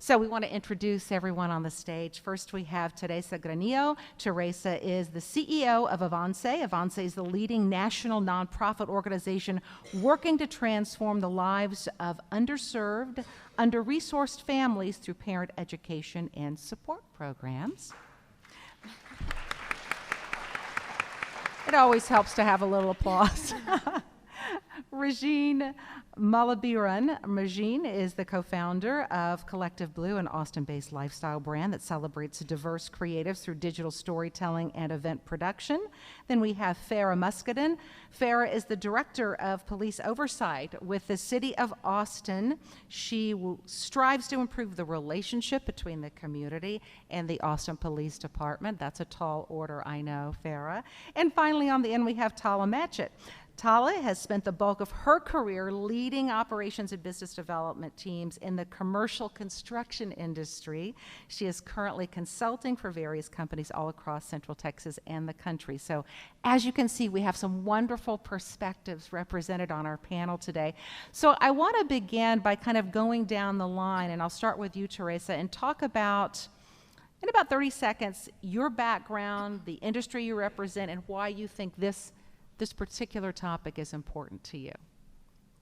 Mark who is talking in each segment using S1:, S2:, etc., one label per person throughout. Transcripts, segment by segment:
S1: So we want to introduce everyone on the stage. First, we have Teresa Granillo. Teresa is the CEO of Avance. Avance is the leading national nonprofit organization working to transform the lives of underserved, under-resourced families through parent education and support programs. It always helps to have a little applause. Regine Malabiran. Regine is the co-founder of Collective Blue, an Austin-based lifestyle brand that celebrates diverse creatives through digital storytelling and event production. Then we have Farah Muscadin. Farah is the director of police oversight with the city of Austin. She strives to improve the relationship between the community and the Austin Police Department. That's a tall order, I know, Farah. And finally, on the end, we have Tala Matchett. Tala has spent the bulk of her career leading operations and business development teams in the commercial construction industry. She is currently consulting for various companies all across Central Texas and the country. So as you can see, we have some wonderful perspectives represented on our panel today. So I want to begin by kind of going down the line, and I'll start with you, Teresa, and talk about, in about 30 seconds, your background, the industry you represent, and why you think this particular topic is important to you.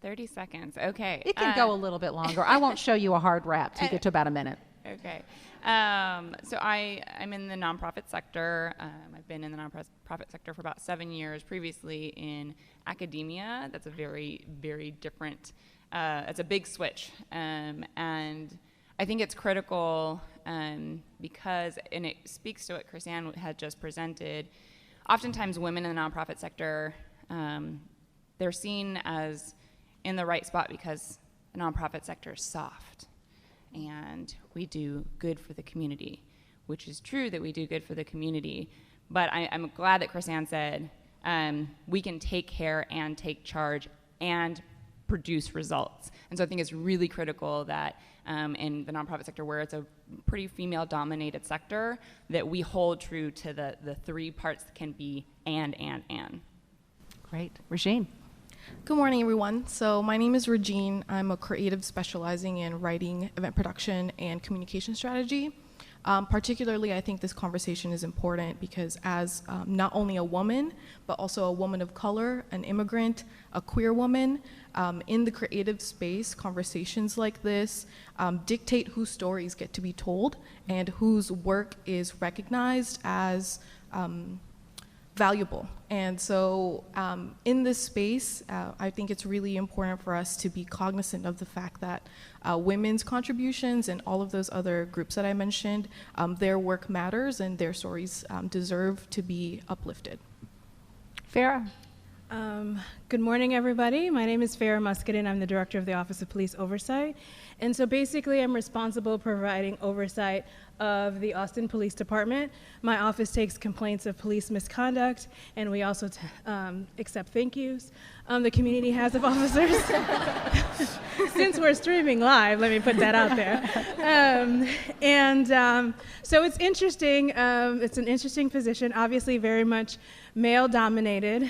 S2: 30 seconds, okay.
S1: It can go a little bit longer. I won't show you a hard wrap till you get to about a minute.
S2: Okay. So I'm in the nonprofit sector. I've been in the nonprofit sector for about 7 years, previously in academia. That's a very, very different, it's a big switch. And I think it's critical because, and it speaks to what Chrisanne had just presented, oftentimes women in the nonprofit sector, they're seen as in the right spot because the nonprofit sector is soft and we do good for the community, which is true that we do good for the community. But I'm glad that Chrisanne said we can take care and take charge and produce results. And so I think it's really critical that in the nonprofit sector, where it's a pretty female-dominated sector, that we hold true to the three parts that can be and.
S1: Great. Regine.
S3: Good morning, everyone. So my name is Regine. I'm a creative specializing in writing, event production, and communication strategy. Particularly, I think this conversation is important because as not only a woman, but also a woman of color, an immigrant, a queer woman, in the creative space, conversations like this dictate whose stories get to be told and whose work is recognized as valuable. And so in this space, I think it's really important for us to be cognizant of the fact that women's contributions and all of those other groups that I mentioned, their work matters and their stories deserve to be uplifted.
S1: Farah.
S4: Good morning, everybody. My name is Farah Muscadin. I'm the director of the Office of Police Oversight. And so basically, I'm responsible for providing oversight of the Austin Police Department. My office takes complaints of police misconduct, and we also accept thank yous the community has of officers. Since we're streaming live, let me put that out there. So it's interesting. It's an interesting position, obviously very much male-dominated.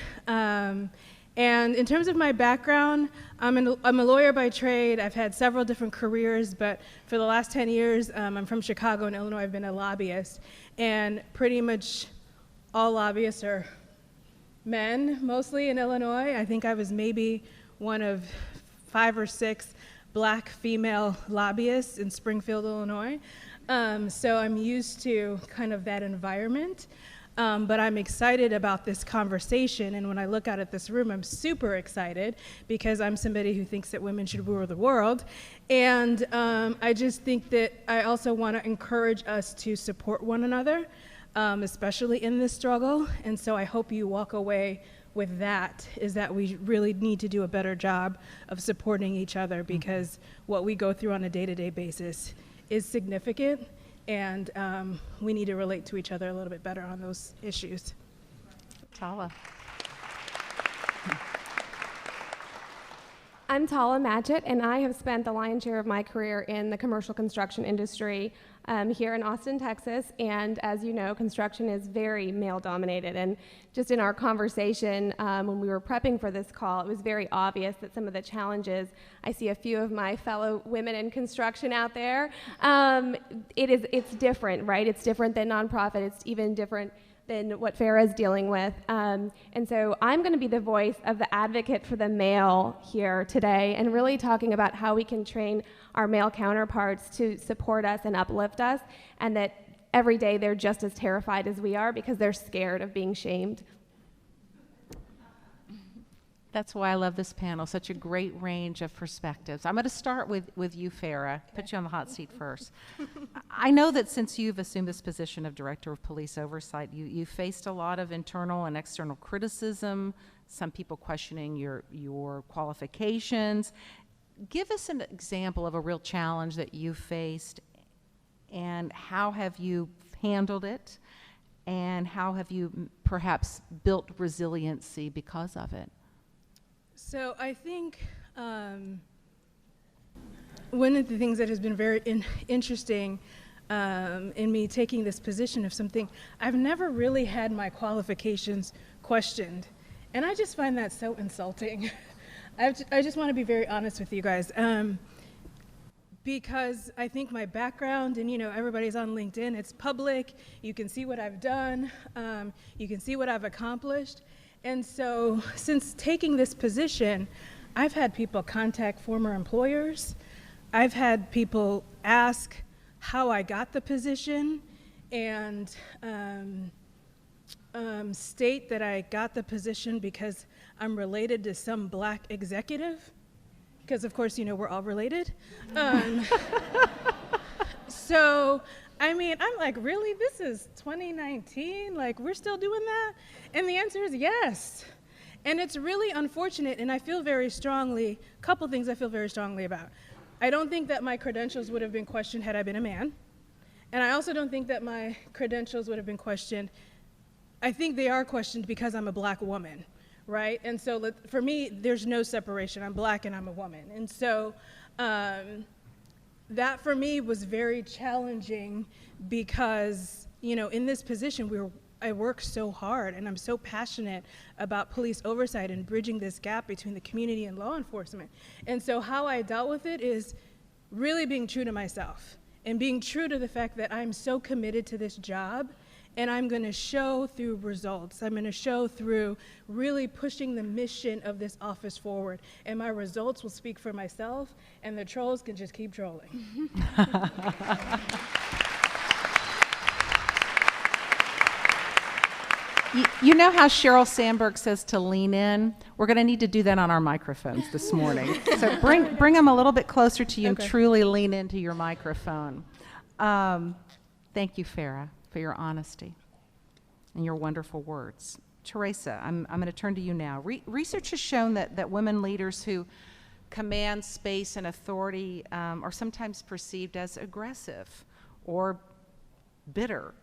S4: And in terms of my background, I'm a lawyer by trade. I've had several different careers, but for the last 10 years, I'm from Chicago and Illinois. I've been a lobbyist, and pretty much all lobbyists are men, mostly in Illinois. I think I was maybe one of 5 or 6 black female lobbyists in Springfield, Illinois. So I'm used to kind of that environment. But I'm excited about this conversation, and when I look out at this room, I'm super excited because I'm somebody who thinks that women should rule the world. And I just think that I also want to encourage us to support one another, especially in this struggle. And so I hope you walk away with that, is that we really need to do a better job of supporting each other because what we go through on a day-to-day basis is significant. And we need to relate to each other a little bit better on those issues.
S1: Tala.
S5: I'm Tala Matchett, and I have spent the lion's share of my career in the commercial construction industry here in Austin, Texas. And as you know, construction is very male-dominated. And just in our conversation when we were prepping for this call, it was very obvious that some of the challenges, I see a few of my fellow women in construction out there, it's different, right? It's different than nonprofit. It's even different than what Farah is dealing with. And so I'm going to be the voice of the advocate for the male here today, and really talking about how we can train our male counterparts to support us and uplift us, and that every day they're just as terrified as we are because they're scared of being shamed.
S1: That's why I love this panel, such a great range of perspectives. I'm going to start with you, Farah, put you on the hot seat first. I know that since you've assumed this position of Director of Police Oversight, you faced a lot of internal and external criticism, some people questioning your qualifications. Give us an example of a real challenge that you faced, and how have you handled it, and how have you perhaps built resiliency because of it?
S4: So I think one of the things that has been very interesting in me taking this position of something, I've never really had my qualifications questioned. And I just find that so insulting. I just want to be very honest with you guys. Because I think my background, and everybody's on LinkedIn, it's public, you can see what I've done, you can see what I've accomplished. And so since taking this position, I've had people contact former employers. I've had people ask how I got the position, and state that I got the position because I'm related to some black executive, because of course, we're all related. So, I mean, I'm like, really? This is 2019? Like, we're still doing that? And the answer is yes. And it's really unfortunate, and I feel very strongly, a couple things I feel very strongly about. I don't think that my credentials would have been questioned had I been a man. And I also don't think that my credentials would have been questioned. I think they are questioned because I'm a black woman, right? And so for me, there's no separation. I'm black and I'm a woman. And so that for me was very challenging because, in this position, I work so hard and I'm so passionate about police oversight and bridging this gap between the community and law enforcement. And so how I dealt with it is really being true to myself and being true to the fact that I'm so committed to this job, and I'm going to show through results. I'm going to show through really pushing the mission of this office forward, and my results will speak for myself, and the trolls can just keep trolling.
S1: You know how Sheryl Sandberg says to lean in? We're going to need to do that on our microphones this morning. So bring them a little bit closer to you, okay, and truly lean into your microphone. Thank you, Farah, for your honesty and your wonderful words. Teresa, I'm going to turn to you now. Research has shown that women leaders who command space and authority are sometimes perceived as aggressive or bitter,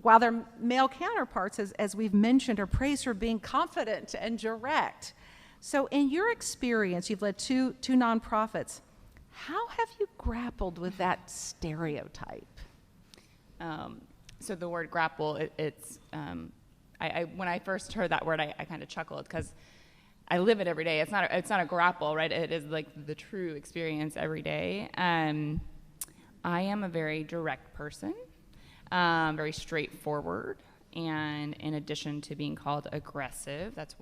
S1: while their male counterparts, as we've mentioned, are praised for being confident and direct. So in your experience, you've led two nonprofits. How have you grappled with that stereotype?
S2: So the word grapple, when I first heard that word, I kind of chuckled because I live it every day. It's not a grapple, right? It is like the true experience every day. I am a very direct person. Very straightforward, and in addition to being called aggressive, that's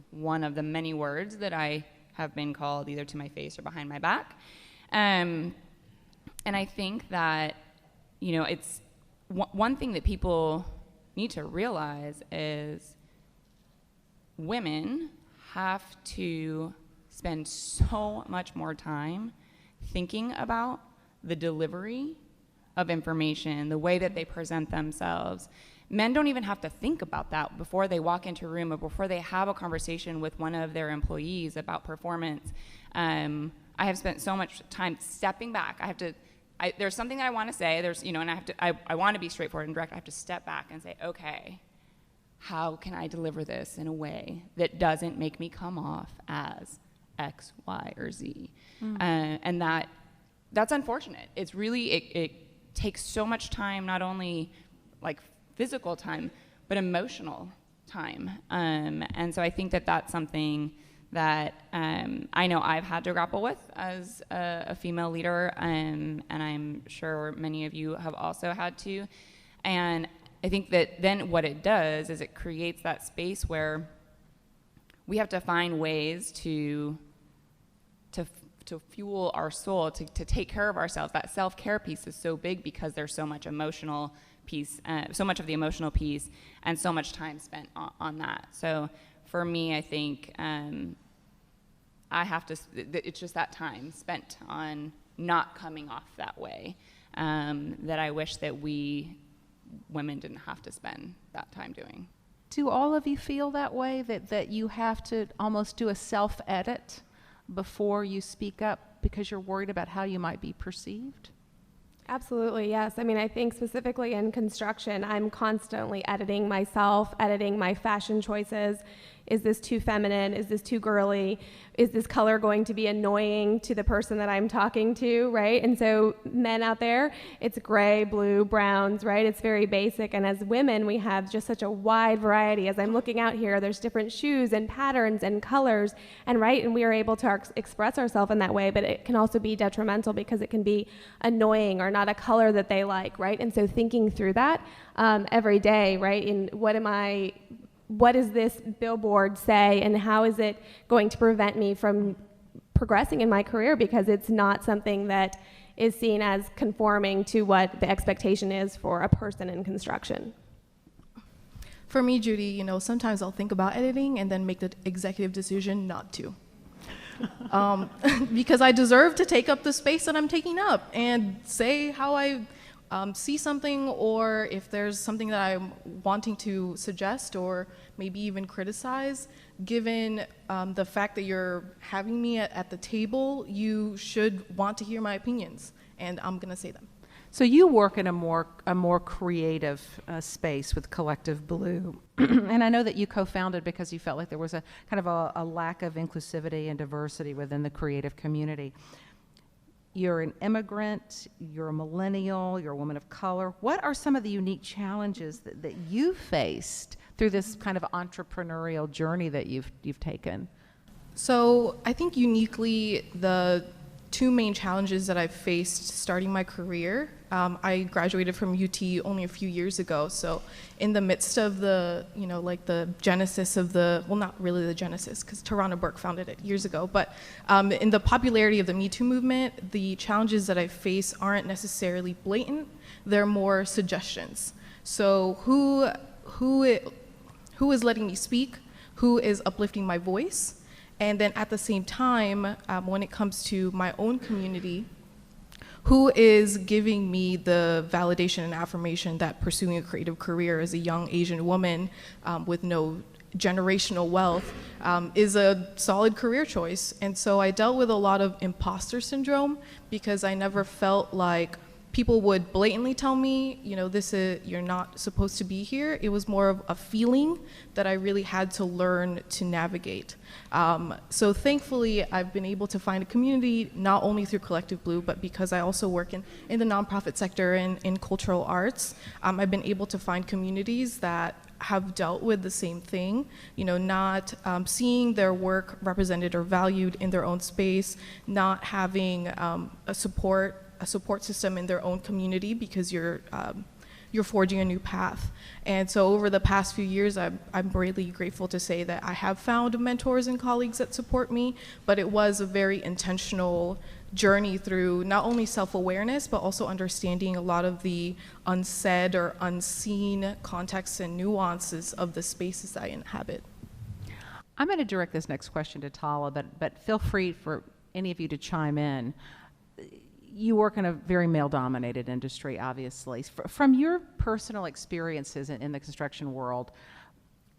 S2: one of the many words that I have been called either to my face or behind my back, and I think that it's one thing that people need to realize is women have to spend so much more time thinking about the delivery of information, the way that they present themselves. Men don't even have to think about that before they walk into a room or before they have a conversation with one of their employees about performance. I have spent so much time stepping back. There's something that I want to say, and I want to be straightforward and direct. I have to step back and say, okay, how can I deliver this in a way that doesn't make me come off as X, Y, or Z. And that's unfortunate. It's really, it takes so much time, not only like physical time, but emotional time. And so I think that that's something that I know I've had to grapple with as a female leader, and I'm sure many of you have also had to. And I think that then what it does is it creates that space where we have to find ways to fuel our soul, to take care of ourselves. That self-care piece is so big because there's so much emotional piece, so much of the emotional piece, and so much time spent on that. So for me, I think it's just that time spent on not coming off that way that I wish that we women didn't have to spend that time doing.
S1: Do all of you feel that way, that you have to almost do a self-edit before you speak up because you're worried about how you might be perceived?
S5: Absolutely, yes. I mean, I think specifically in construction, I'm constantly editing myself, editing my fashion choices. Is this too feminine? Is this too girly? Is this color going to be annoying to the person that I'm talking to, right? And so men out there, it's gray, blue, browns, right? It's very basic. And as women, we have just such a wide variety. As I'm looking out here, there's different shoes and patterns and colors, and right, and we are able to express ourselves in that way, but it can also be detrimental because it can be annoying or not a color that they like, right? And so thinking through that every day, right? And what does this billboard say, and how is it going to prevent me from progressing in my career, because it's not something that is seen as conforming to what the expectation is for a person in construction.
S3: For me, Judy, sometimes I'll think about editing and then make the executive decision not to. Because I deserve to take up the space that I'm taking up and say how I see something, or if there's something that I'm wanting to suggest or maybe even criticize. Given the fact that you're having me at the table, you should want to hear my opinions, and I'm going to say them.
S1: So you work in a more creative space with Collective Blue, and I know that you co-founded because you felt like there was a kind of a lack of inclusivity and diversity within the creative community. You're an immigrant, you're a millennial, you're a woman of color. What are some of the unique challenges that you faced through this kind of entrepreneurial journey that you've taken?
S3: So I think uniquely the two main challenges that I've faced starting my career, I graduated from UT only a few years ago. So in the midst of the, the genesis of well, not really the genesis, because Tarana Burke founded it years ago, but in the popularity of the Me Too movement, the challenges that I face aren't necessarily blatant, they're more suggestions. So who is letting me speak? Who is uplifting my voice? And then at the same time, when it comes to my own community, who is giving me the validation and affirmation that pursuing a creative career as a young Asian woman with no generational wealth is a solid career choice? And so I dealt with a lot of imposter syndrome because I never felt like people would blatantly tell me, you're not supposed to be here. It was more of a feeling that I really had to learn to navigate. So thankfully, I've been able to find a community not only through Collective Blue, but because I also work in the nonprofit sector and in cultural arts. I've been able to find communities that have dealt with the same thing, not seeing their work represented or valued in their own space, not having a support system in their own community because you're forging a new path. And so over the past few years, I'm really grateful to say that I have found mentors and colleagues that support me, but it was a very intentional journey through not only self-awareness, but also understanding a lot of the unsaid or unseen contexts and nuances of the spaces I inhabit.
S1: I'm going to direct this next question to Tala, but feel free for any of you to chime in. You work in a very male-dominated industry, obviously. From your personal experiences in the construction world,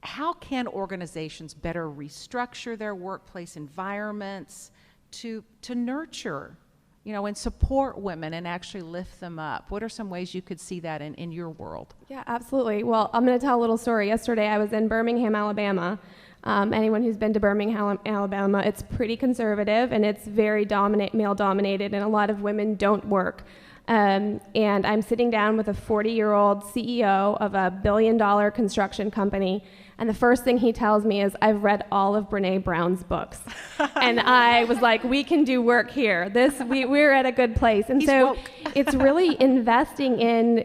S1: how can organizations better restructure their workplace environments to nurture, and support women and actually lift them up? What are some ways you could see that in your world?
S5: Yeah, absolutely. Well, I'm going to tell a little story. Yesterday, I was in Birmingham, Alabama, Anyone who's been to Birmingham, Alabama, it's pretty conservative and it's very male dominated, and a lot of women don't work. And I'm sitting down with a 40-year-old CEO of a billion-dollar construction company, and the first thing he tells me is, I've read all of Brene Brown's books. And I was like, we can do work here. We're at a good place. And so it's really investing in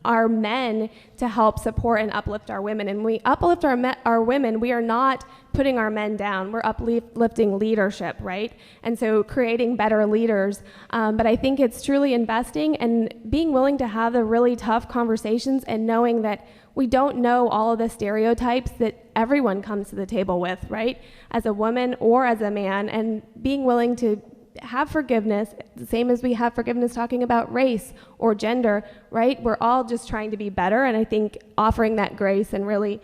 S5: our men to help support and uplift our women. And when we uplift our women, we are not putting our men down. We're uplifting leadership, right? And so creating better leaders. But I think it's truly investing and being willing to have the really tough conversations and knowing that we don't know all of the stereotypes that everyone comes to the table with, right? As a woman or as a man, and being willing to have forgiveness, the same as we have forgiveness talking about race or gender, right? We're all just trying to be better, and I think offering that grace and really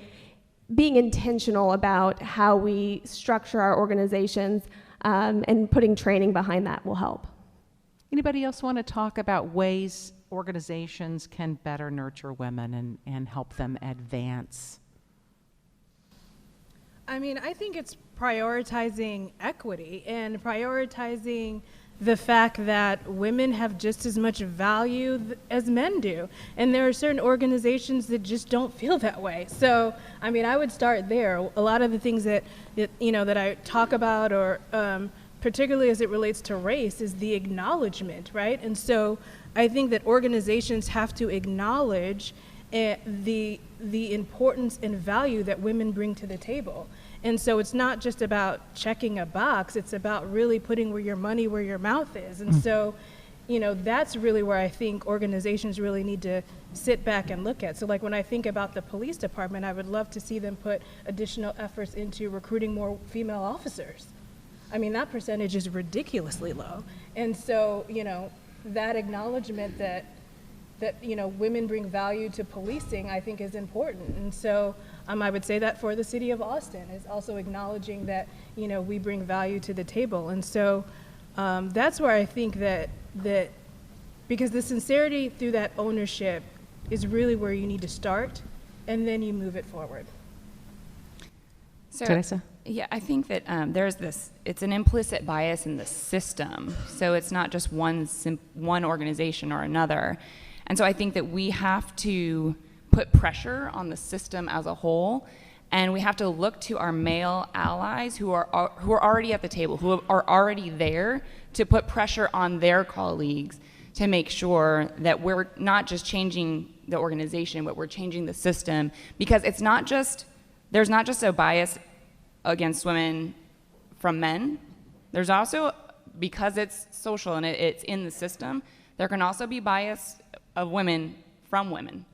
S5: being intentional about how we structure our organizations and putting training behind that will help.
S1: Anybody else want to talk about ways organizations can better nurture women and help them advance?
S4: I mean, I think it's prioritizing equity and prioritizing the fact that women have just as much value as men do. And there are certain organizations that just don't feel that way. So, I mean, I would start there. A lot of the things that I talk about, or particularly as it relates to race, is the acknowledgement, right? And so I think that organizations have to acknowledge the importance and value that women bring to the table. And so it's not just about checking a box, it's about really putting where your mouth is. And so, that's really where I think organizations really need to sit back and look at. So like when I think about the police department, I would love to see them put additional efforts into recruiting more female officers. I mean, that percentage is ridiculously low. And so, that acknowledgement that women bring value to policing, I think, is important. And so I would say that for the city of Austin is also acknowledging that, we bring value to the table. And so that's where I think that because the sincerity through that ownership is really where you need to start, and then you move it forward.
S2: So,
S1: Teresa?
S2: Yeah, I think that it's an implicit bias in the system. So it's not just one organization or another. And so I think that we have to put pressure on the system as a whole, and we have to look to our male allies who are already at the table, who are already there, to put pressure on their colleagues to make sure that we're not just changing the organization, but we're changing the system. Because there's not just a bias against women from men. There's also, because it's social and it's in the system, there can also be bias of women from women.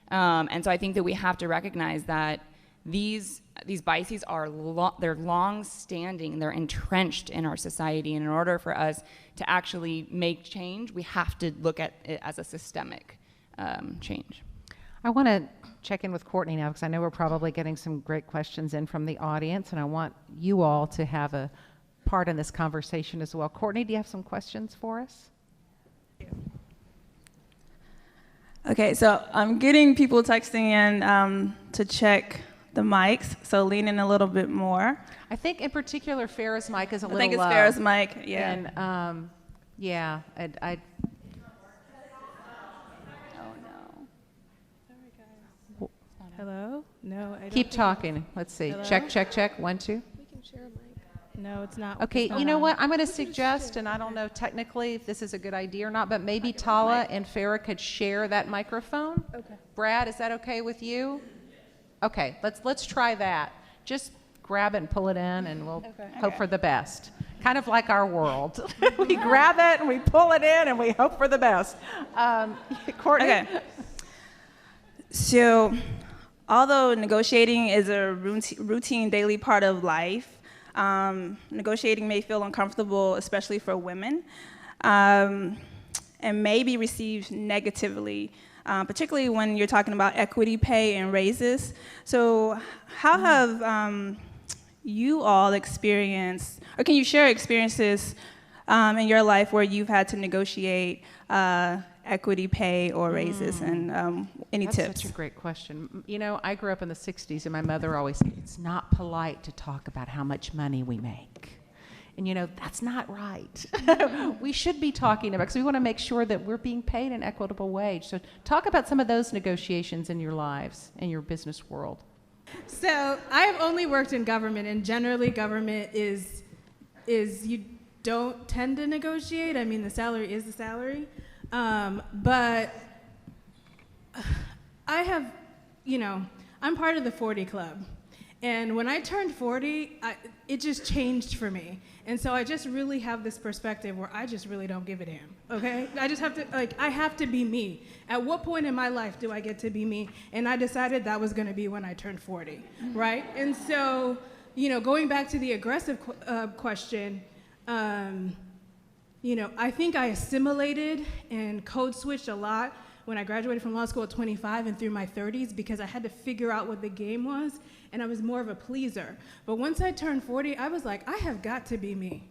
S2: And so I think that we have to recognize that these biases they're long-standing, they're entrenched in our society, and in order for us to actually make change, we have to look at it as a systemic change.
S1: I want to check in with Courtney now, because I know we're probably getting some great questions in from the audience, and I want you all to have a part in this conversation as well. Courtney, do you have some questions for us?
S6: Okay, so I'm getting people texting in to check the mics, so lean in a little bit more.
S1: I think in particular Farrah's mic is a little low.
S6: I think it's Farrah's mic, yeah.
S1: And yeah, I
S4: Hello? No, I don't.
S1: keep talking. Let's see.
S4: Hello?
S1: Check. 1, 2.
S3: We can share a mic.
S4: No, it's not.
S1: Okay,
S4: it's not
S1: you know
S4: on.
S1: what? I'm going to suggest, and I don't know technically if this is a good idea or not, but maybe Tala and Farrah could share that microphone.
S4: Okay.
S1: Brad, is that okay with you? Okay, let's try that. Just grab it and pull it in, and we'll hope for the best. Kind of like our world. We grab it and we pull it in, and we hope for the best. Courtney?
S6: Okay. So, although negotiating is a routine daily part of life, negotiating may feel uncomfortable, especially for women, and may be received negatively, particularly when you're talking about equity pay and raises. So how have you all experienced, or can you share experiences in your life where you've had to negotiate equity pay or raises, and any
S1: That's
S6: tips?
S1: such a great question. You know, I grew up in the 60s, and my mother always said, it's not polite to talk about how much money we make. And, you know, that's not right. We should be talking about, because we want to make sure that we're being paid an equitable wage. So talk about some of those negotiations in your lives, in your business world.
S4: So I have only worked in government, and generally government is you don't tend to negotiate. I mean, the salary is the salary. But I have, you know, I'm part of the 40 Club. And when I turned 40, it just changed for me. And so I just really have this perspective where I just really don't give a damn, okay? I just have to, I have to be me. At what point in my life do I get to be me? And I decided that was gonna be when I turned 40, right? And so, you know, going back to the aggressive question, you know, I think I assimilated and code switched a lot when I graduated from law school at 25 and through my 30s, because I had to figure out what the game was, and I was more of a pleaser. But once I turned 40, I was like, I have got to be me.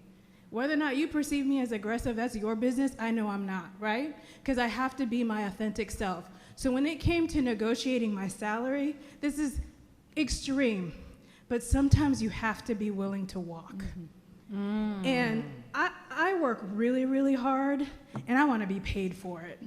S4: Whether or not you perceive me as aggressive, that's your business. I know I'm not, right? Because I have to be my authentic self. So when it came to negotiating my salary, this is extreme, but sometimes you have to be willing to walk. And I work really, really hard, and I want to be paid for it.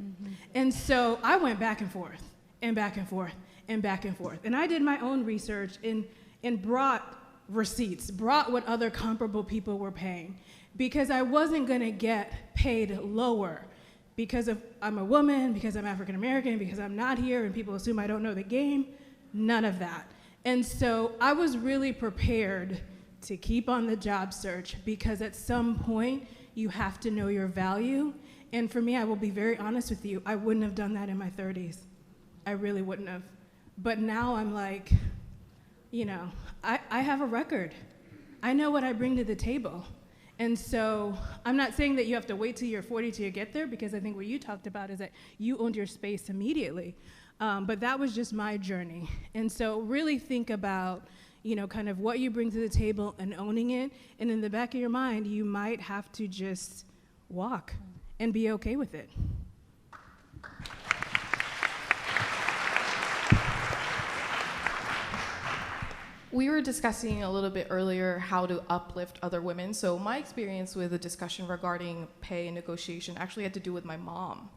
S4: And so I went back and forth, and back and forth, and back and forth. And I did my own research and brought receipts, brought what other comparable people were paying, because I wasn't going to get paid lower because I'm a woman, because I'm African American, because I'm not here, and people assume I don't know the game. None of that. And so I was really prepared to keep on the job search, because at some point you have to know your value. And for me, I will be very honest with you, I wouldn't have done that in my 30s. I really wouldn't have. But now I'm like, you know, I have a record. I know what I bring to the table. And so I'm not saying that you have to wait till you're 40 till you get there, because I think what you talked about is that you owned your space immediately. But that was just my journey. And so really think about, you know, kind of what you bring to the table and owning it. And in the back of your mind, you might have to just walk and be okay with it.
S3: We were discussing a little bit earlier how to uplift other women. So my experience with a discussion regarding pay and negotiation actually had to do with my mom.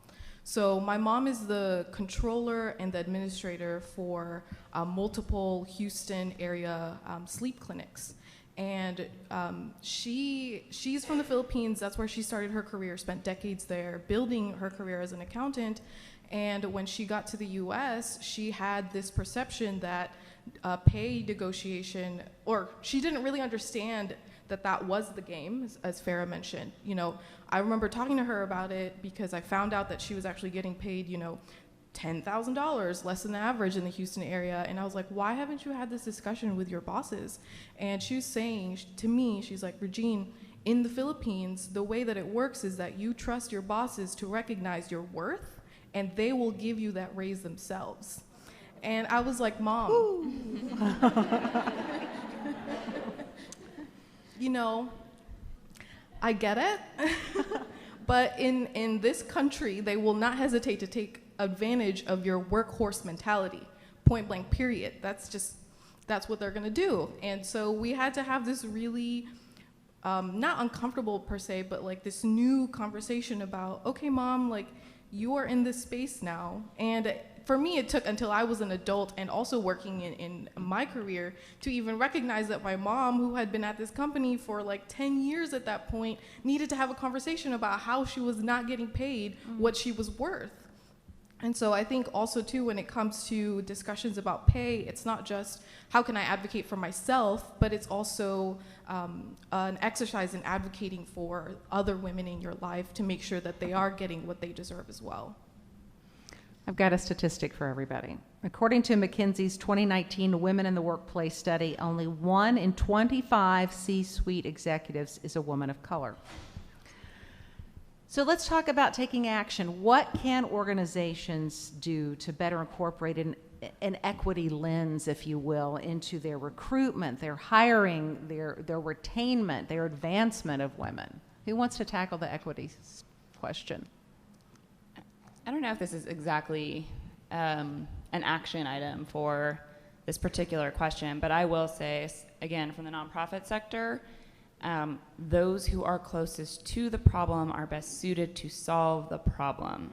S3: So my mom is the controller and the administrator for multiple Houston area sleep clinics. And she's from the Philippines. That's where she started her career, spent decades there, building her career as an accountant. And when she got to the US, she had this perception that pay negotiation, or she didn't really understand that was the game, as Farah mentioned. You know, I remember talking to her about it because I found out that she was actually getting paid, you know, $10,000 less than the average in the Houston area. And I was like, why haven't you had this discussion with your bosses? And she was saying to me, she's like, Regine, in the Philippines, the way that it works is that you trust your bosses to recognize your worth, and they will give you that raise themselves. And I was like, Mom, you know, I get it, but in this country, they will not hesitate to take advantage of your workhorse mentality, point blank, period. That's what they're gonna do. And so we had to have this really, not uncomfortable per se, but like this new conversation about, okay, Mom, like you are in this space now. And for me, it took until I was an adult and also working in my career to even recognize that my mom, who had been at this company for like 10 years at that point, needed to have a conversation about how she was not getting paid what she was worth. And so I think also too, when it comes to discussions about pay, it's not just how can I advocate for myself, but it's also an exercise in advocating for other women in your life to make sure that they are getting what they deserve as well.
S1: I've got a statistic for everybody. According to McKinsey's 2019 Women in the Workplace study, only 1 in 25 C-suite executives is a woman of color. So let's talk about taking action. What can organizations do to better incorporate an equity lens, if you will, into their recruitment, their hiring, their retainment, their advancement of women? Who wants to tackle the equity question?
S2: I don't know if this is exactly an action item for this particular question, but I will say, again, from the nonprofit sector, those who are closest to the problem are best suited to solve the problem.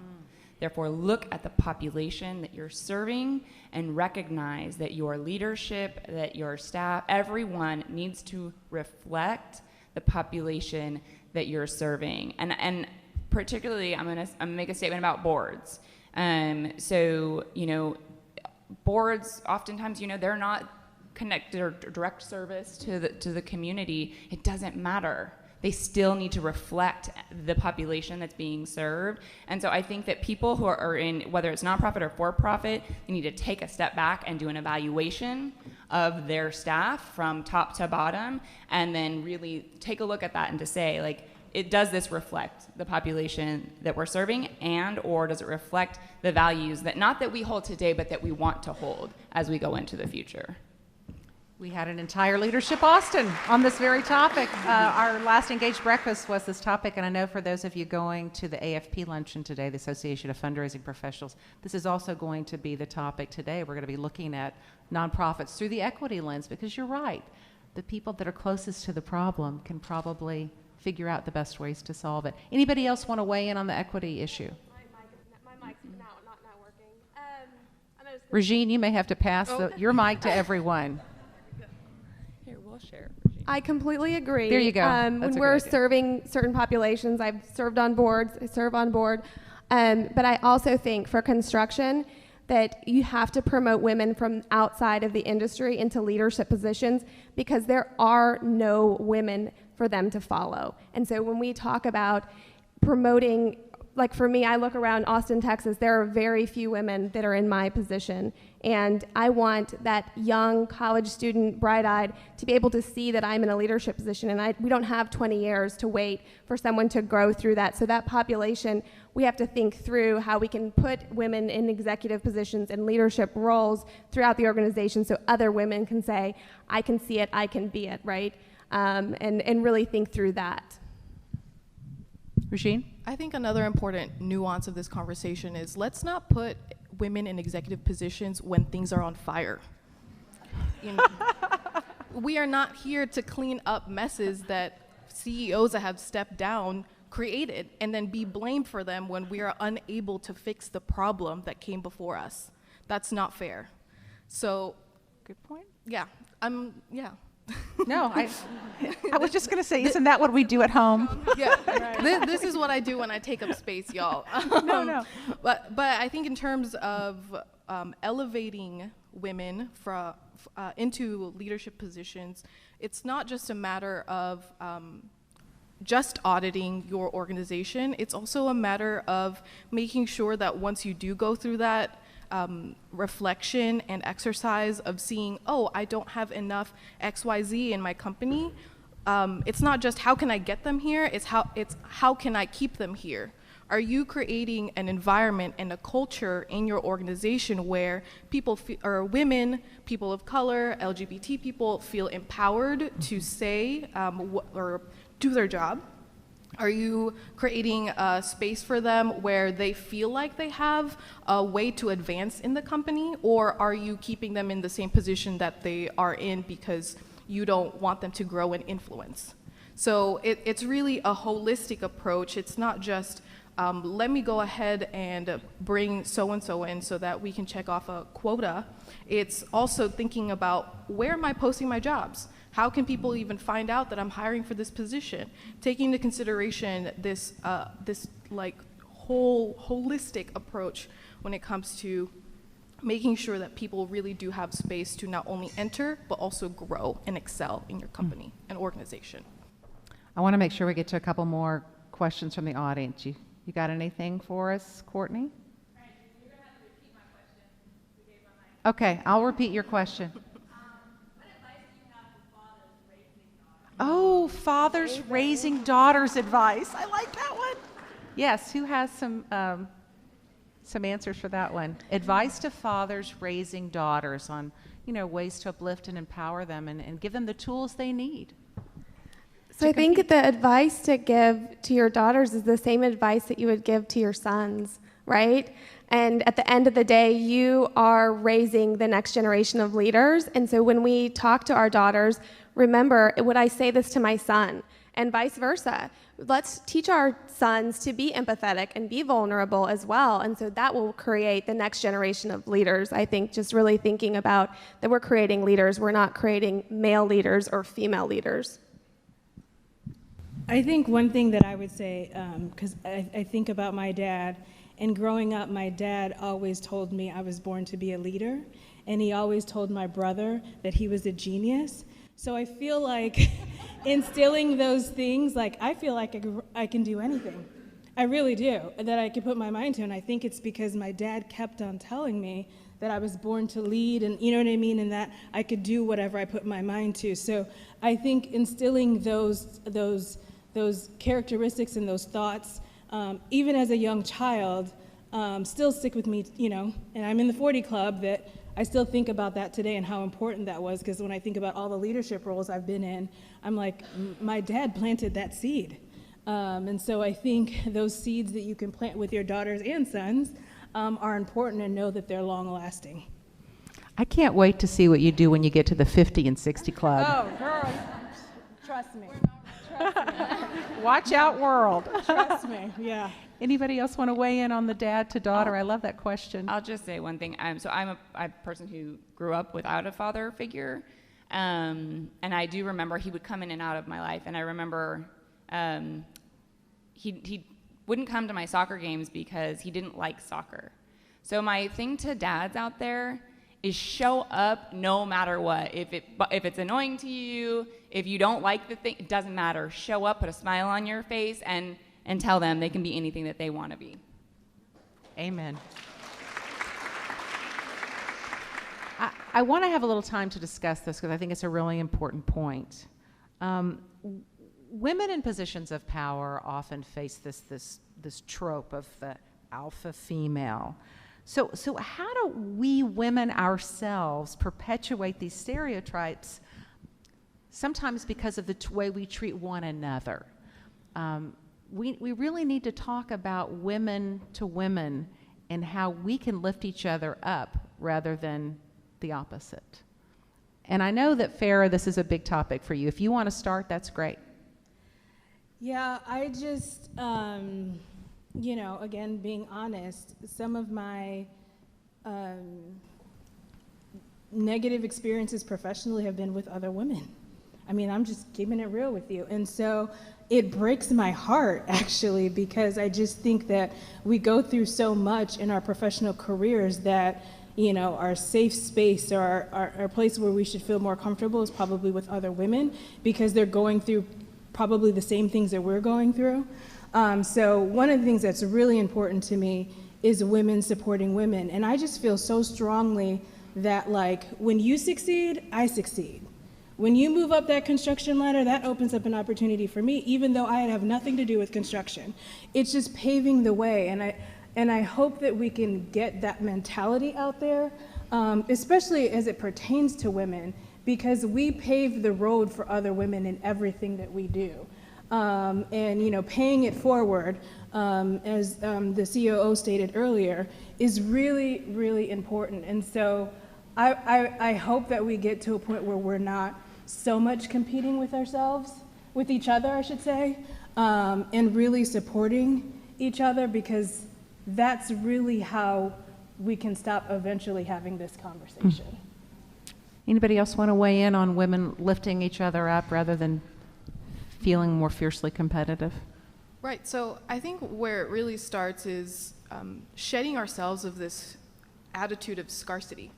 S2: Therefore, look at the population that you're serving and recognize that your leadership, that your staff, everyone needs to reflect the population that you're serving. And particularly, I'm gonna make a statement about boards. So, boards, oftentimes, they're not connected or direct service to the community. It doesn't matter. They still need to reflect the population that's being served. And so I think that people who are in, whether it's nonprofit or for-profit, they need to take a step back and do an evaluation of their staff from top to bottom, and then really take a look at that and to say, does this reflect the population that we're serving, and or does it reflect the values that, not that we hold today, but that we want to hold as we go into the future?
S1: We had an entire Leadership Austin on this very topic. Our last Engaged Breakfast was this topic, and I know for those of you going to the AFP luncheon today, the Association of Fundraising Professionals, this is also going to be the topic today. We're going to be looking at nonprofits through the equity lens, because you're right. The people that are closest to the problem can probably figure out the best ways to solve it. Anybody else want to weigh in on the equity issue?
S5: My mic's not working.
S1: Regine, you may have to pass your mic to everyone.
S2: Here, we'll share.
S5: I completely agree.
S1: There you go.
S5: When we're serving certain populations, I've served on boards, I serve on board, but I also think for construction that you have to promote women from outside of the industry into leadership positions, because there are no women for them to follow. And so when we talk about promoting, like for me, I look around Austin, Texas, there are very few women that are in my position. And I want that young college student, bright-eyed, to be able to see that I'm in a leadership position. And we don't have 20 years to wait for someone to grow through that. So that population, we have to think through how we can put women in executive positions and leadership roles throughout the organization, so other women can say, I can see it, I can be it, right? And really think through that.
S1: Regine?
S3: I think another important nuance of this conversation is, let's not put women in executive positions when things are on fire. We are not here to clean up messes that CEOs that have stepped down created and then be blamed for them when we are unable to fix the problem that came before us. That's not fair. So,
S1: Good point.
S3: yeah,
S1: No, I was just going to say, isn't that what we do at home?
S3: Yeah, this is what I do when I take up space, y'all.
S1: No.
S3: But I think in terms of elevating women into leadership positions, it's not just a matter of just auditing your organization. It's also a matter of making sure that once you do go through that reflection and exercise of seeing, I don't have enough XYZ in my company. It's not just how can I get them here, it's how can I keep them here. Are you creating an environment and a culture in your organization where people or women, people of color, LGBT people feel empowered to say or do their job? Are you creating a space for them where they feel like they have a way to advance in the company, or are you keeping them in the same position that they are in because you don't want them to grow and influence? So it's really a holistic approach. It's not just let me go ahead and bring so-and-so in so that we can check off a quota. It's also thinking about, where am I posting my jobs? How can people even find out that I'm hiring for this position? Taking into consideration this whole holistic approach when it comes to making sure that people really do have space to not only enter, but also grow and excel in your company and organization.
S1: I want to make sure we get to a couple more questions from the audience. You got anything for us, Courtney?
S7: Right, you're going to have to repeat my question. We gave my mic.
S1: Okay, I'll repeat your question.
S7: What advice do you have for fathers raising daughters?
S1: Oh, fathers raising daughters advice. I like that one. Yes, who has some answers for that one? Advice to fathers raising daughters on, ways to uplift and empower them and give them the tools they need.
S5: So I think the advice to give to your daughters is the same advice that you would give to your sons, right? And at the end of the day, you are raising the next generation of leaders. And so when we talk to our daughters, remember, would I say this to my son? And vice versa. Let's teach our sons to be empathetic and be vulnerable as well. And so that will create the next generation of leaders. I think just really thinking about that we're creating leaders. We're not creating male leaders or female leaders.
S4: I think one thing that I would say, because I think about my dad, and growing up, my dad always told me I was born to be a leader, and he always told my brother that he was a genius. So I feel like instilling those things, like I feel like I can do anything. I really do, that I can put my mind to, and I think it's because my dad kept on telling me that I was born to lead, and you know what I mean, and that I could do whatever I put my mind to. So I think instilling those characteristics and those thoughts, even as a young child, still stick with me, you know, and I'm in the 40 Club, that I still think about that today and how important that was, because when I think about all the leadership roles I've been in, I'm like, my dad planted that seed. And so I think those seeds that you can plant with your daughters and sons are important, and know that they're long lasting.
S1: I can't wait to see what you do when you get to the 50 and 60 Club.
S4: Oh, girl, trust me.
S1: Watch out, world.
S4: Trust me, yeah.
S1: Anybody else want to weigh in on the dad to daughter? I love that question.
S2: I'll just say one thing. I'm a person who grew up without a father figure, and I do remember he would come in and out of my life. And I remember he wouldn't come to my soccer games because he didn't like soccer. So my thing to dads out there is show up no matter what. If it's annoying to you, if you don't like the thing, it doesn't matter. Show up, put a smile on your face, and tell them they can be anything that they want to be.
S1: Amen. I want to have a little time to discuss this because I think it's a really important point. Women in positions of power often face this trope of the alpha female. So how do we women ourselves perpetuate these stereotypes, sometimes because of the way we treat one another? We really need to talk about women to women and how we can lift each other up rather than the opposite. And I know that, Farah, this is a big topic for you. If you want to start, that's great.
S4: Yeah, I just, you know, again, being honest, some of my negative experiences professionally have been with other women. I mean, I'm just keeping it real with you. And so it breaks my heart, actually, because I just think that we go through so much in our professional careers that, you know, our safe space or our place where we should feel more comfortable is probably with other women, because they're going through probably the same things that we're going through. So one of the things that's really important to me is women supporting women. And I just feel so strongly that, like, when you succeed, I succeed. When you move up that construction ladder, that opens up an opportunity for me, even though I have nothing to do with construction. It's just paving the way, and I hope that we can get that mentality out there, especially as it pertains to women, because we pave the road for other women in everything that we do. And, you know, paying it forward, as the COO stated earlier, is really, really important. And so I hope that we get to a point where we're not so much competing with ourselves, with each other, I should say, and really supporting each other, because that's really how we can stop eventually having this conversation.
S1: Anybody else want to weigh in on women lifting each other up rather than feeling more fiercely competitive?
S3: Right, so I think where it really starts is shedding ourselves of this attitude of scarcity.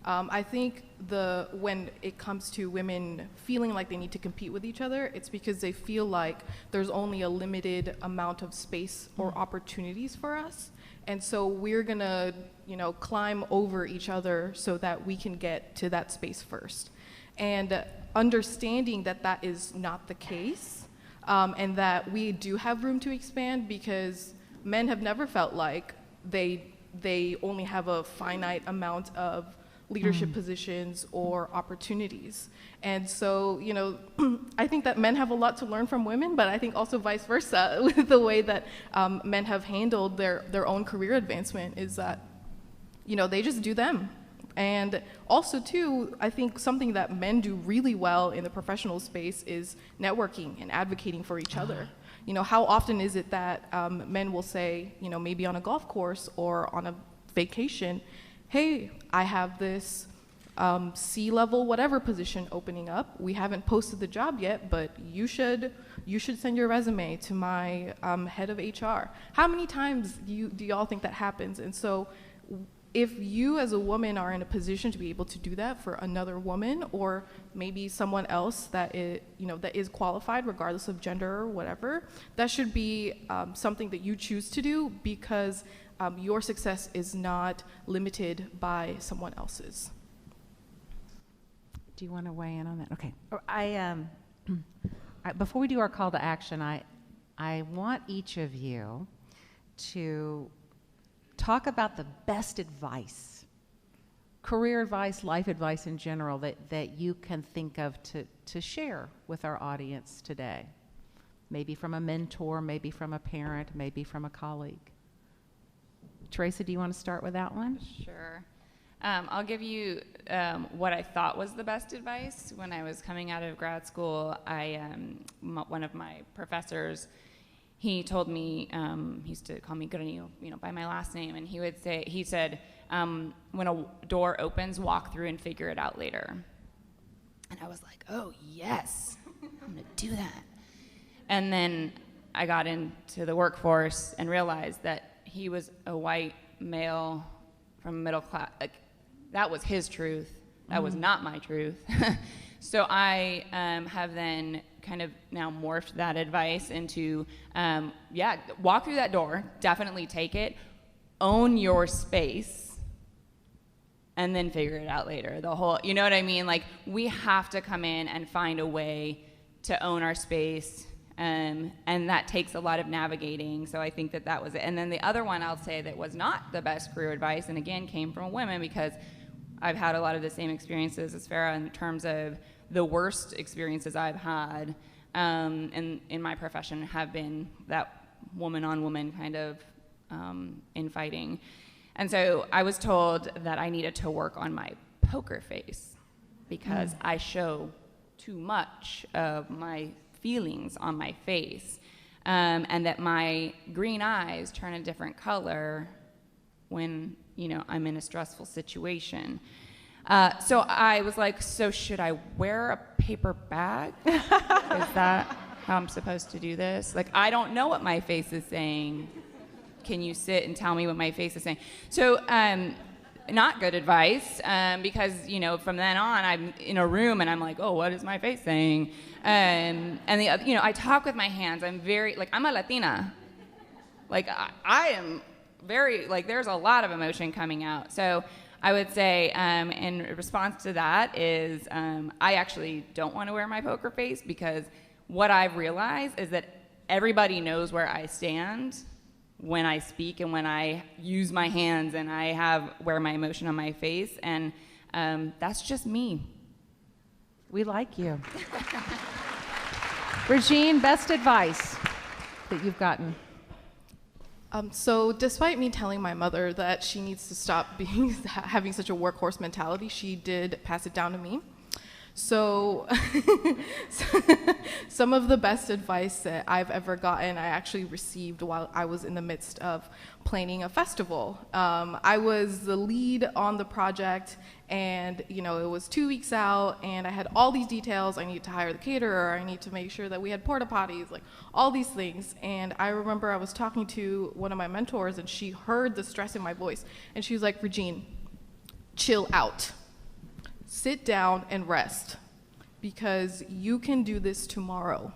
S3: I think when it comes to women feeling like they need to compete with each other, it's because they feel like there's only a limited amount of space or opportunities for us. And so we're gonna, you know, climb over each other so that we can get to that space first. And understanding that that is not the case, and that we do have room to expand, because men have never felt like they only have a finite amount of leadership positions or opportunities. And so, you know, I think that men have a lot to learn from women, but I think also vice versa with the way that men have handled their own career advancement is that, you know, they just do them. And also, too, I think something that men do really well in the professional space is networking and advocating for each other. You know, how often is it that men will say, you know, maybe on a golf course or on a vacation, hey, I have this C-level whatever position opening up. We haven't posted the job yet, but you should send your resume to my head of HR. How many times do y'all think that happens? And so if you as a woman are in a position to be able to do that for another woman or maybe someone else that is qualified regardless of gender or whatever, that should be something that you choose to do because your success is not limited by someone else's.
S1: Do you want to weigh in on that? Okay. Before we do our call to action, I want each of you to talk about the best advice, career advice, life advice in general, that you can think of to share with our audience today. Maybe from a mentor, maybe from a parent, maybe from a colleague. Teresa, do you want to start with that one?
S2: Sure. I'll give you what I thought was the best advice. When I was coming out of grad school, one of my professors, he told me, he used to call me Granillo, by my last name, and he said, when a door opens, walk through and figure it out later. And I was like, oh yes, I'm gonna do that. And then I got into the workforce and realized that he was a white male from middle class. Like, that was his truth. That was not my truth. So I have then kind of now morphed that advice into, walk through that door, definitely take it, own your space, and then figure it out later. You know what I mean? Like, we have to come in and find a way to own our space, and that takes a lot of navigating. So I think that was it. And then the other one I'll say that was not the best career advice, and again came from women, because I've had a lot of the same experiences as Farah in terms of the worst experiences I've had in my profession have been that woman-on-woman kind of infighting. And so I was told that I needed to work on my poker face because I show too much of my feelings on my face, and that my green eyes turn a different color when I'm in a stressful situation. So I was like, so should I wear a paper bag? Is that how I'm supposed to do this? Like, I don't know what my face is saying. Can you sit and tell me what my face is saying? So not good advice, because from then on I'm in a room and I'm like, oh, what is my face saying? And I talk with my hands. I'm very I'm a Latina. Like, I am very there's a lot of emotion coming out. So I would say in response to that is I actually don't want to wear my poker face, because what I've realized is that everybody knows where I stand when I speak and when I use my hands and I wear my emotion on my face, and that's just me.
S1: We like you. Regine, best advice that you've gotten?
S3: So despite me telling my mother that she needs to stop having such a workhorse mentality, she did pass it down to me. So some of the best advice that I've ever gotten, I actually received while I was in the midst of planning a festival. I was the lead on the project, and it was 2 weeks out, and I had all these details. I need to hire the caterer, I need to make sure that we had porta potties, all these things. And I remember I was talking to one of my mentors, and she heard the stress in my voice, and she was like, Regine, chill out. Sit down and rest, because you can do this tomorrow.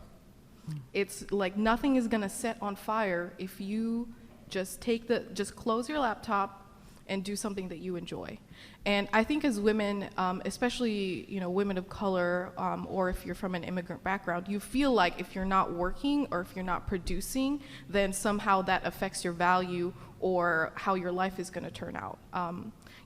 S3: It's like nothing is gonna set on fire if you just close your laptop and do something that you enjoy. And I think as women, especially women of color, or if you're from an immigrant background, you feel like if you're not working or if you're not producing, then somehow that affects your value, or how your life is going to turn out.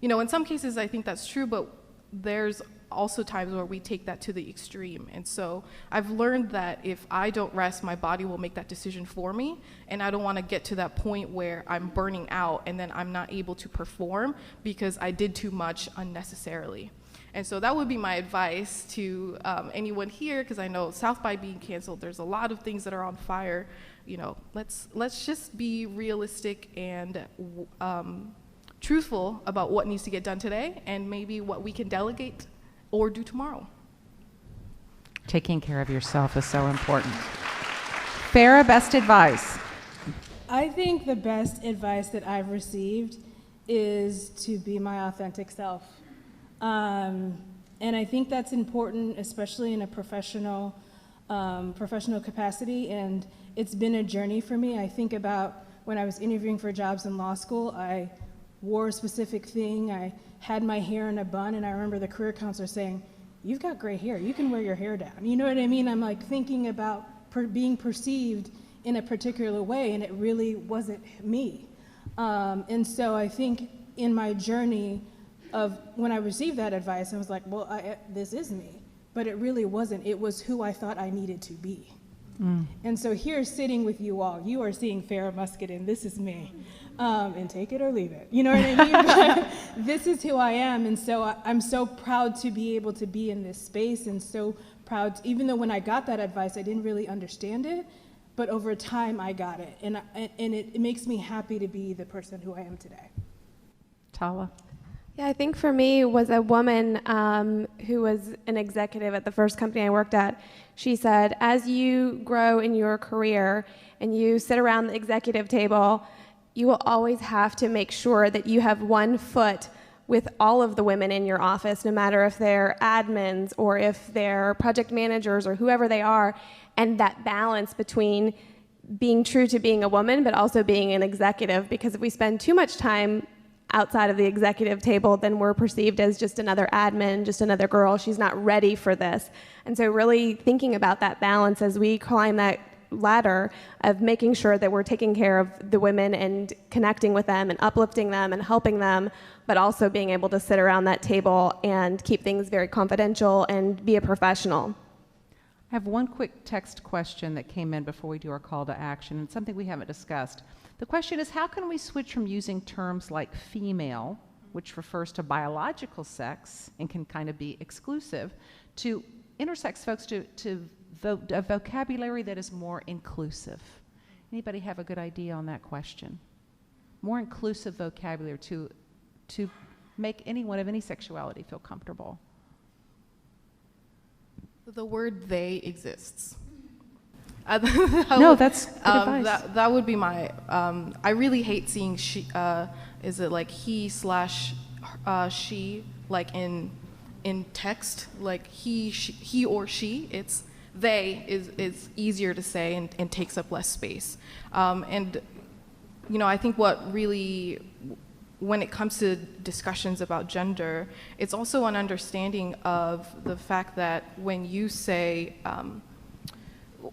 S3: You know, in some cases, I think that's true, but there's also times where we take that to the extreme. And so I've learned that if I don't rest, my body will make that decision for me. And I don't want to get to that point where I'm burning out and then I'm not able to perform because I did too much unnecessarily. And so that would be my advice to anyone here, because I know South by being canceled, there's a lot of things that are on fire. You know, let's just be realistic and truthful about what needs to get done today and maybe what we can delegate or do tomorrow.
S1: Taking care of yourself is so important. Farah, best advice?
S4: I think the best advice that I've received is to be my authentic self. And I think that's important, especially in a professional capacity. And it's been a journey for me. I think about when I was interviewing for jobs in law school, I wore a specific thing. I had my hair in a bun, and I remember the career counselor saying, "You've got gray hair. You can wear your hair down." You know what I mean? I'm like thinking about being perceived in a particular way, and it really wasn't me. And so I think in my journey of when I received that advice, I was like, well, this is me. But it really wasn't. It was who I thought I needed to be. And so here, sitting with you all, you are seeing Farah Muscadin. This is me. And take it or leave it. You know what I mean? But this is who I am. And so I'm so proud to be able to be in this space, and so proud, even though when I got that advice, I didn't really understand it. But over time, I got it. And it makes me happy to be the person who I am today.
S1: Tala?
S5: Yeah, I think for me was a woman who was an executive at the first company I worked at. She said, as you grow in your career and you sit around the executive table, you will always have to make sure that you have one foot with all of the women in your office, no matter if they're admins or if they're project managers or whoever they are, and that balance between being true to being a woman but also being an executive, because if we spend too much time outside of the executive table, then we're perceived as just another admin, just another girl. She's not ready for this. And so really thinking about that balance as we climb that ladder of making sure that we're taking care of the women and connecting with them and uplifting them and helping them, but also being able to sit around that table and keep things very confidential and be a professional.
S1: I have one quick text question that came in before we do our call to action, and something we haven't discussed. The question is, how can we switch from using terms like female, which refers to biological sex and can kind of be exclusive, to intersex folks to a vocabulary that is more inclusive? Anybody have a good idea on that question? More inclusive vocabulary to make anyone of any sexuality feel comfortable.
S3: The word "they" exists.
S1: No, that's good advice.
S3: That would be my. I really hate seeing she. Is it like he / she, like in text, like he or she? It's they is easier to say and takes up less space. And you know, I think what really, when it comes to discussions about gender, it's also an understanding of the fact that when you say,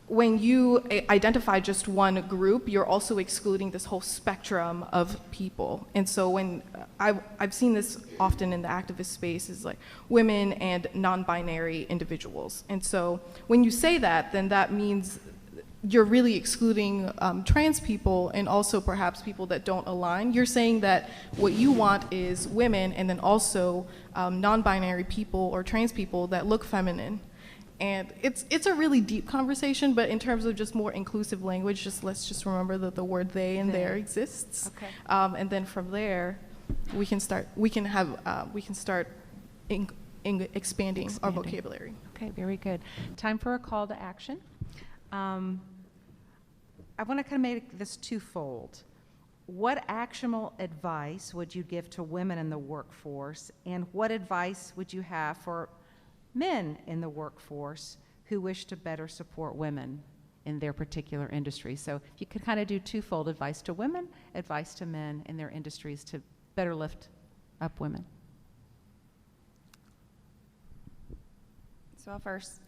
S3: when you identify just one group, you're also excluding this whole spectrum of people. And so when I've seen this often in the activist space is like women and non-binary individuals. And so when you say that, then that means you're really excluding trans people and also perhaps people that don't align. You're saying that what you want is women and then also non-binary people or trans people that look feminine. And it's a really deep conversation, but in terms of just more inclusive language, let's just remember that the word "they" and "there" exists.
S1: Okay.
S3: And then from there, we can start expanding our vocabulary.
S1: Okay, very good. Time for a call to action. I want to kind of make this twofold. What actionable advice would you give to women in the workforce, and what advice would you have for men in the workforce who wish to better support women in their particular industry? So if you could kind of do twofold: advice to women, advice to men in their industries to better lift up women.
S2: So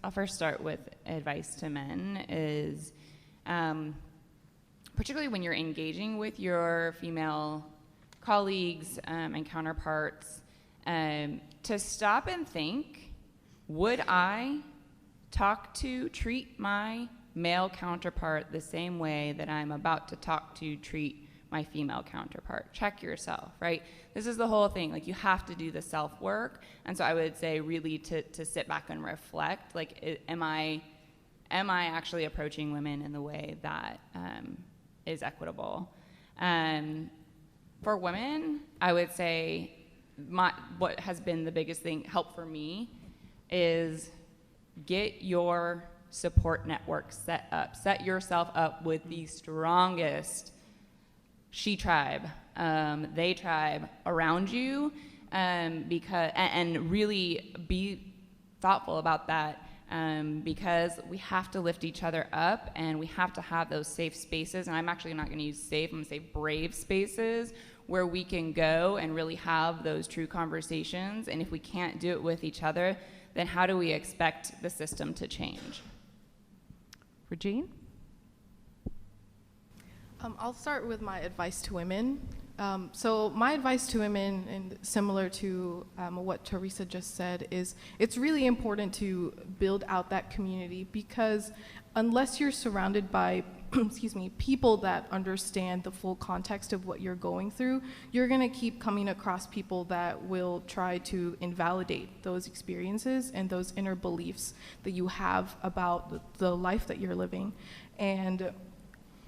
S2: I'll first start with advice to men is particularly when you're engaging with your female colleagues and counterparts, to stop and think, would I treat my male counterpart the same way that I'm about to treat my female counterpart? Check yourself, right? This is the whole thing. Like, you have to do the self-work. And so I would say really to sit back and reflect, like, am I actually approaching women in the way that is equitable? For women, I would say what has been the biggest help for me is get your support network set up. Set yourself up with the strongest she tribe, they tribe around you, and really be thoughtful about that, because we have to lift each other up, and we have to have those safe spaces. And I'm actually not going to use safe, I'm going to say brave spaces where we can go and really have those true conversations. And if we can't do it with each other, then how do we expect the system to change?
S1: Regine?
S3: I'll start with my advice to women. So my advice to women, and similar to what Teresa just said, is it's really important to build out that community, because unless you're surrounded by people that understand the full context of what you're going through, you're going to keep coming across people that will try to invalidate those experiences and those inner beliefs that you have about the life that you're living.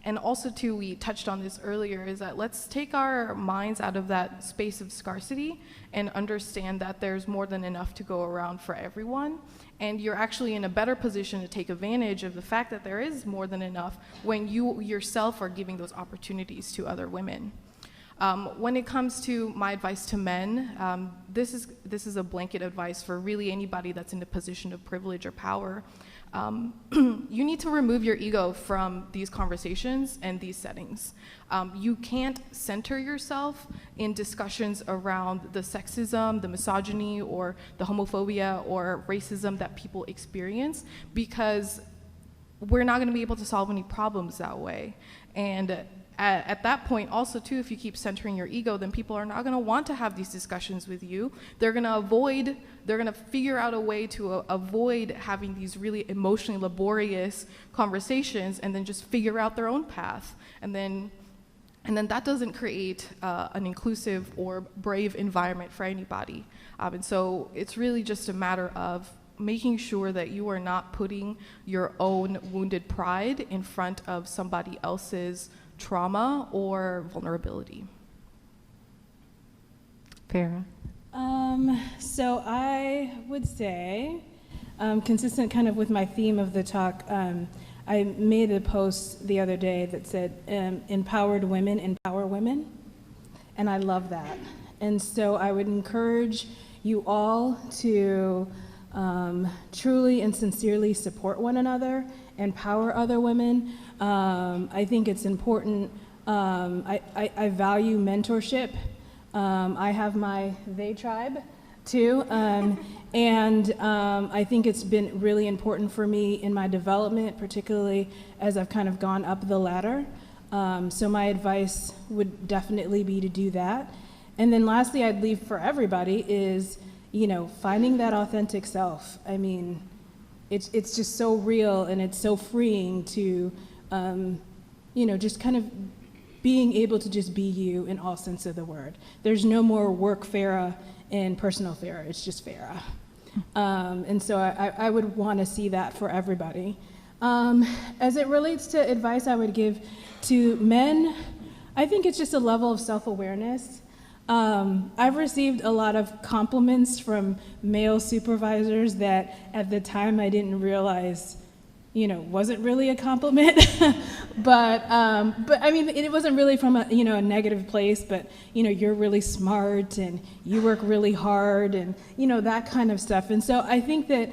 S3: And also, too, we touched on this earlier, is that let's take our minds out of that space of scarcity and understand that there's more than enough to go around for everyone. And you're actually in a better position to take advantage of the fact that there is more than enough when you yourself are giving those opportunities to other women. When it comes to my advice to men, this is a blanket advice for really anybody that's in a position of privilege or power. You need to remove your ego from these conversations and these settings. You can't center yourself in discussions around the sexism, the misogyny, or the homophobia or racism that people experience, because we're not going to be able to solve any problems that way. And at that point, also, too, if you keep centering your ego, then people are not going to want to have these discussions with you. They're going to figure out a way to avoid having these really emotionally laborious conversations, and then just figure out their own path. And then that doesn't create an inclusive or brave environment for anybody. And so it's really just a matter of making sure that you are not putting your own wounded pride in front of somebody else's trauma or vulnerability.
S1: Farah?
S4: So I would say, consistent kind of with my theme of the talk, I made a post the other day that said, empowered women empower women, and I love that. And so I would encourage you all to truly and sincerely support one another, empower other women. I think it's important. I value mentorship. I have my they tribe too, and I think it's been really important for me in my development, particularly as I've kind of gone up the ladder. So my advice would definitely be to do that. And then lastly, I'd leave for everybody is, finding that authentic self. I mean, it's just so real, and it's so freeing to, just kind of being able to just be you in all sense of the word. There's no more work Farah and personal Farah, it's just Farah. And so I would want to see that for everybody. As it relates to advice I would give to men, I think it's just a level of self-awareness. I've received a lot of compliments from male supervisors that at the time I didn't realize, wasn't really a compliment. but I mean, it wasn't really from a negative place, but, you're really smart and you work really hard and, that kind of stuff. And so I think that,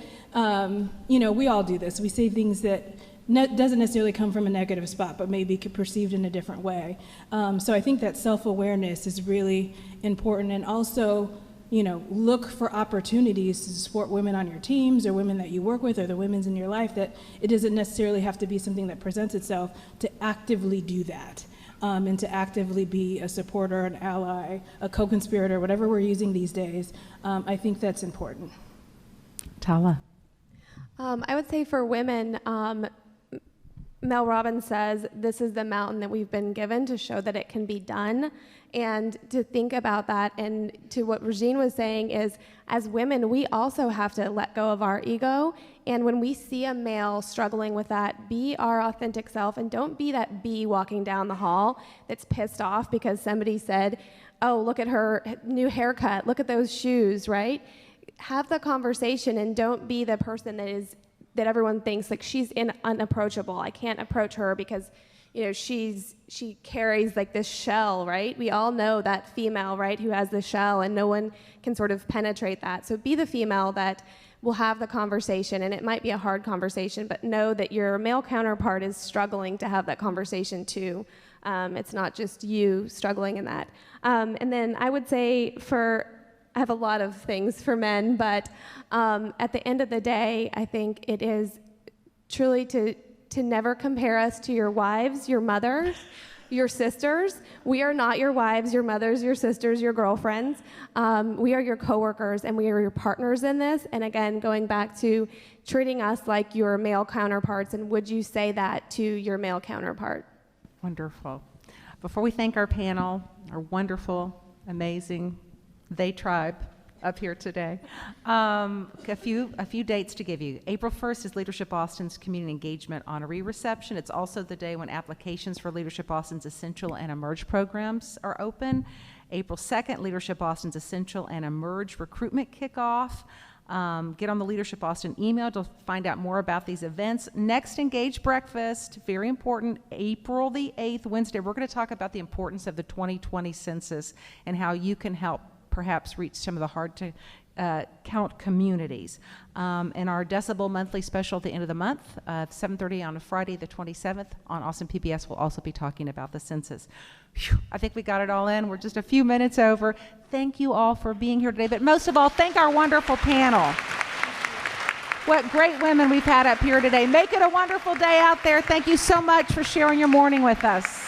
S4: we all do this. We say things that doesn't necessarily come from a negative spot, but maybe perceived in a different way. So I think that self-awareness is really important, and also look for opportunities to support women on your teams or women that you work with or the women's in your life, that it doesn't necessarily have to be something that presents itself, to actively do that. And to actively be a supporter, an ally, a co-conspirator, whatever we're using these days. I think that's important.
S1: Tala.
S5: I would say for women, Mel Robbins says this is the mountain that we've been given to show that it can be done. And to think about that, and to what Regine was saying is, as women, we also have to let go of our ego. And when we see a male struggling with that, be our authentic self, and don't be that bee walking down the hall that's pissed off because somebody said, oh, look at her new haircut, look at those shoes, right? Have the conversation, and don't be the person that everyone thinks like she's unapproachable. I can't approach her because she carries like this shell, right? We all know that female, right, who has the shell, and no one can sort of penetrate that. So be the female that will have the conversation, and it might be a hard conversation, but know that your male counterpart is struggling to have that conversation too. It's not just you struggling in that. And then I would say I have a lot of things for men, but at the end of the day, I think it is truly to never compare us to your wives, your mothers, your sisters. We are not your wives, your mothers, your sisters, your girlfriends. We are your coworkers, and we are your partners in this. And again, going back to treating us like your male counterparts, and would you say that to your male counterpart?
S1: Wonderful. Before we thank our panel, our wonderful, amazing They Tribe up here today, a few dates to give you. April 1st is Leadership Austin's Community Engagement Honoree Reception. It's also the day when applications for Leadership Austin's Essential and Emerge programs are open. April 2nd, Leadership Austin's Essential and Emerge recruitment kickoff. Get on the Leadership Austin email to find out more about these events. Next Engage Breakfast, very important, April the 8th, Wednesday. We're going to talk about the importance of the 2020 census and how you can help perhaps reach some of the hard to count communities. And our Decibel monthly special at the end of the month, 7:30 on a Friday the 27th on Austin PBS, will also be talking about the census. Whew, I think we got it all in. We're just a few minutes over. Thank you all for being here today, but most of all, thank our wonderful panel. What great women we've had up here today. Make it a wonderful day out there. Thank you so much for sharing your morning with us.